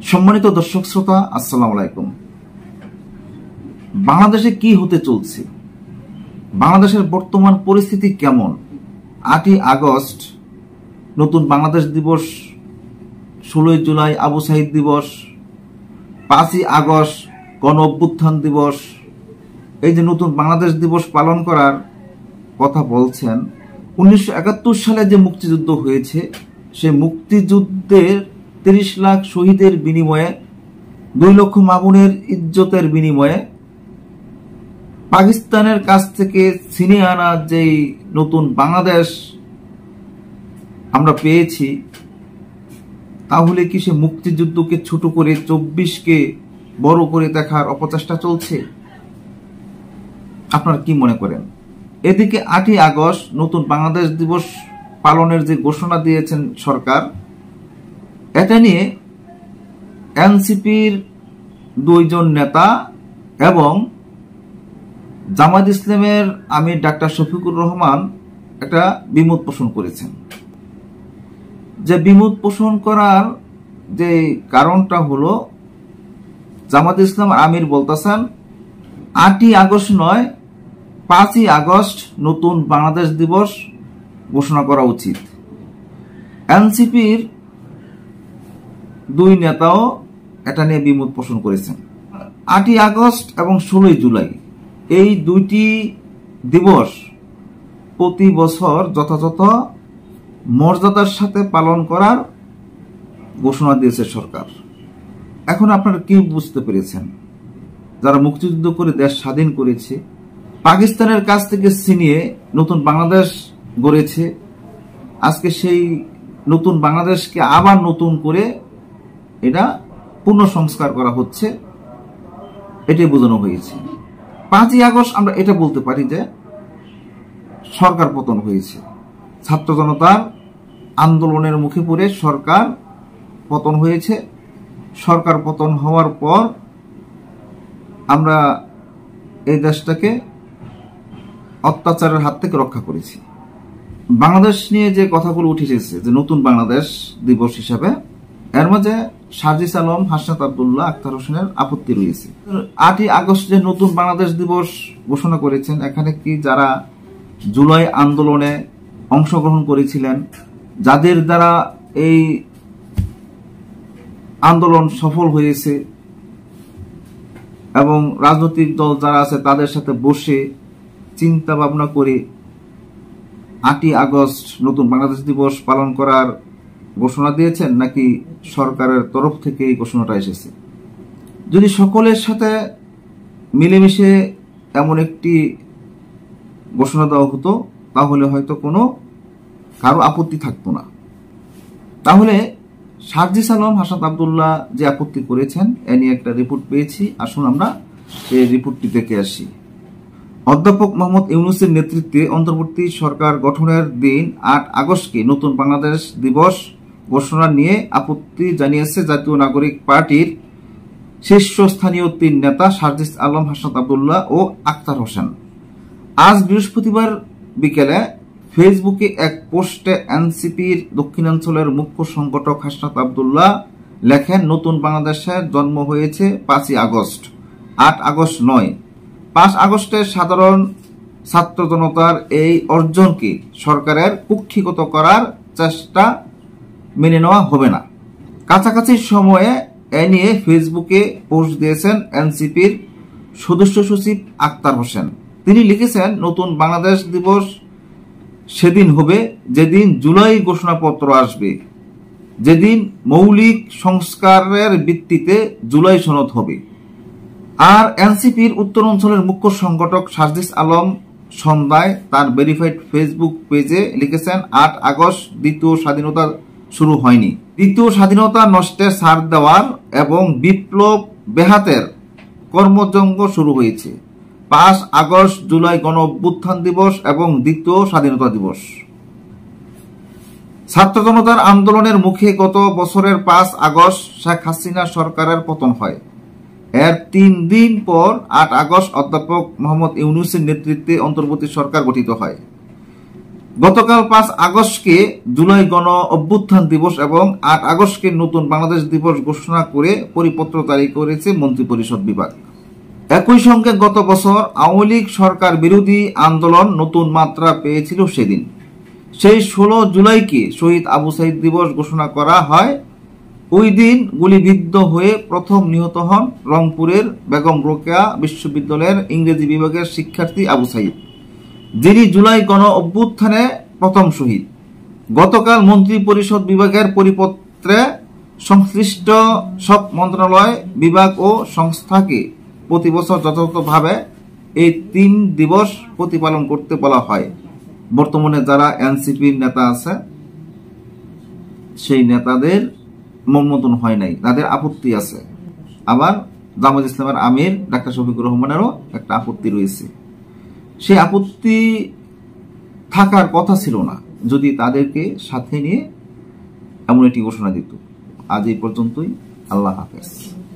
সম্মানিত দর্শক শ্রোতা, আসসালামু আলাইকুম। বাংলাদেশে কি হতে চলছে, বাংলাদেশের বর্তমান পরিস্থিতি কেমন? 8ই আগস্ট নতুন বাংলাদেশ দিবস, 16ই জুলাই আবু সাইদ দিবস, 5ই আগস্ট গণ অভ্যুত্থান দিবস, এই যে নতুন বাংলাদেশ দিবস পালন করার কথা বলছেন। 1971 সালে যে মুক্তিযুদ্ধ হয়েছে, সেই মুক্তিযুদ্ধের 30 লাখ শহীদের বিনিময়ে, 2 লক্ষ মামুনের ইজ্জতের বিনিময়ে পাকিস্তানের কাছ থেকে ছিনিয়ে আনা যেই নতুন বাংলাদেশ আমরা পেয়েছি, তাহলে কি সে মুক্তিযুদ্ধকে ছোট করে 24কে বড় করে দেখার অপচেষ্টা চলছে? আপনারা কি মনে করেন? এদিকে 8ই আগস্ট নতুন বাংলাদেশ দিবস পালনের যে ঘোষণা দিয়েছেন সরকার, এটা নিয়ে এনসিপির 2 জন নেতা এবং জামায়াত ইসলামের আমির ডাক্তার শফিকুর রহমান একটা বিমত পোষণ করেছেন। যে বিমত পোষণ করার যে কারণটা হলো, জামায়াত ইসলাম আমির বলতেছেন 8ই আগস্ট নয়, 5ই আগস্ট নতুন বাংলাদেশ দিবস ঘোষণা করা উচিত। এনসিপির 2 নেতাও এটা নিয়ে বিমত পোষণ করেছেন। 8ই আগস্ট এবং 16ই জুলাই এই 2টি দিবস প্রতি বছর যথাযথ মর্যাদার সাথে পালন করার ঘোষণা দিয়েছে সরকার। এখন আপনারা কি বুঝতে পেরেছেন? যারা মুক্তিযুদ্ধ করে দেশ স্বাধীন করেছে, পাকিস্তানের কাছ থেকে ছিনিয়ে নতুন বাংলাদেশ গড়েছে, আজকে সেই নতুন বাংলাদেশকে আবার নতুন করে এটা পুনঃসংস্কার করা হচ্ছে, এটাই বোঝানো হয়েছে। 5ই আগস্ট আমরা এটা বলতে পারি যে সরকার পতন হয়েছে, ছাত্র জনতার আন্দোলনের মুখে পড়ে সরকার পতন হয়েছে। সরকার পতন হওয়ার পর আমরা এই দেশটাকে অত্যাচারের হাত থেকে রক্ষা করেছি। বাংলাদেশ নিয়ে যে কথাগুলো উঠে এসেছে যে নতুন বাংলাদেশ দিবস হিসাবে, এর মাঝে সার্জিস আলম, হাসনাত আব্দুল্লাহ, আক্তার হোসেনের আপত্তি রয়েছে। 8ই আগস্ট যে নতুন বাংলাদেশ দিবস ঘোষণা করেছেন, এখানে কি যারা জুলাই আন্দোলনে অংশগ্রহণ করেছিলেন, যাদের দ্বারা এই আন্দোলন সফল হয়েছে এবং রাজনৈতিক দল যারা আছে তাদের সাথে বসে চিন্তা ভাবনা করে 8ই আগস্ট নতুন বাংলাদেশ দিবস পালন করার ঘোষণা দিয়েছেন, নাকি সরকারের তরফ থেকে এই ঘোষণাটা এসেছে? যদি সকলের সাথে মিলেমিশে এমন একটি ঘোষণা দেওয়া হতো, তাহলে হয়তো কোনো কারো আপত্তি থাকতো না। তাহলে সার্জিস আলম, হাসনাত আব্দুল্লাহ যে আপত্তি করেছেন, এ নিয়ে একটা রিপোর্ট পেয়েছি। আসুন আমরা এই রিপোর্টটি দেখে আসি। অধ্যাপক মোহাম্মদ ইউনূসের নেতৃত্বে অন্তর্বর্তী সরকার গঠনের দিন 8 আগস্টকে নতুন বাংলাদেশ দিবস ঘোষণা নিয়ে আপত্তি জানিয়েছে জাতীয় নাগরিক পার্টির শীর্ষস্থানীয় 3 নেতা সার্জিস আলম, হাসনাত আব্দুল্লাহ ও আক্তার হোসেন। আজ বৃহস্পতিবার বিকেলে ফেসবুকে এক পোস্টে এনসিপির দক্ষিণাঞ্চলের মুখ্য সংগঠক হাসনাত আব্দুল্লাহ লেখেন, নতুন বাংলাদেশের জন্ম হয়েছে 5ই আগস্ট, 8 আগস্ট নয়। 5 আগস্টের সাধারণ ছাত্র জনতার এই অর্জনকে সরকারের কুক্ষিগত করার চেষ্টা মেনে নেওয়া হবে না। কাছাকাছি সময়ে এ নিয়ে ফেসবুকে পোস্ট দিয়েছেন এনসিপির সদস্য সচিব আক্তার হোসেন। তিনি লিখেছেন, নতুন বাংলাদেশ দিবস সেদিন হবে যেদিন জুলাই ঘোষণাপত্র আসবে, যেদিন মৌলিক সংস্কারের ভিত্তিতে জুলাই সনদ হবে। আর এনসিপির উত্তরাঞ্চলের মুখ্য সংগঠক সার্জিস আলম সন্ধ্যায় তার ভেরিফাইড ফেসবুক পেজে লিখেছেন, 8 আগস্ট দ্বিতীয় স্বাধীনতা শুরু হয়নি, দ্বিতীয় স্বাধীনতা নষ্টের ছাড় দেওয়ার এবং বিপ্লব ব্যাহাতের কর্মযজ্ঞ শুরু হয়েছে। 5 আগস্ট জুলাই গণ অভ্যুত্থান দিবস এবং দ্বিতীয় স্বাধীনতা দিবস। ছাত্র জনতার আন্দোলনের মুখে গত বছরের 5 আগস্ট শেখ হাসিনা সরকারের পতন হয়। এর 3 দিন পর 8 আগস্ট অধ্যাপক মোহাম্মদ ইউনূসের নেতৃত্বে অন্তর্বর্তী সরকার গঠিত হয়। গতকাল 5 আগস্টকে জুলাই গণ অভ্যুত্থান দিবস এবং 8 আগস্টকে নতুন বাংলাদেশ দিবস ঘোষণা করে পরিপত্র জারি করেছে মন্ত্রিপরিষদ বিভাগ। একই সঙ্গে গত বছর আওয়ামী লীগ সরকার বিরোধী আন্দোলন নতুন মাত্রা পেয়েছিল সেদিন। সেই 16 জুলাইকে শহীদ আবু সাইদ দিবস ঘোষণা করা হয়। ওই দিন গুলিবিদ্ধ হয়ে প্রথম নিহত হন রংপুরের বেগম রোকেয়া বিশ্ববিদ্যালয়ের ইংরেজি বিভাগের শিক্ষার্থী আবু সাইদ, যিনি জুলাই গণ অভ্যুত্থানে প্রথম শহীদ। গতকাল মন্ত্রিপরিষদ বিভাগের পরিপত্রে সংশ্লিষ্ট সব মন্ত্রণালয়, বিভাগ ও সংস্থাকে প্রতি বছর যথাযথভাবে এই 3 দিবস প্রতিপালন করতে বলা হয়। বর্তমানে যারা এনসিপির নেতা আছে সেই নেতাদের মন হয় নাই, তাদের আপত্তি আছে। আবার জামায়াত ইসলামের আমির ডাক্তার শফিকুর রহমানেরও একটা আপত্তি রয়েছে। সেই আপত্তি থাকার কথা ছিল না যদি তাদেরকে সাথে নিয়ে এমন একটি ঘোষণা দিত। আজ এই পর্যন্তই। আল্লাহ হাফেজ।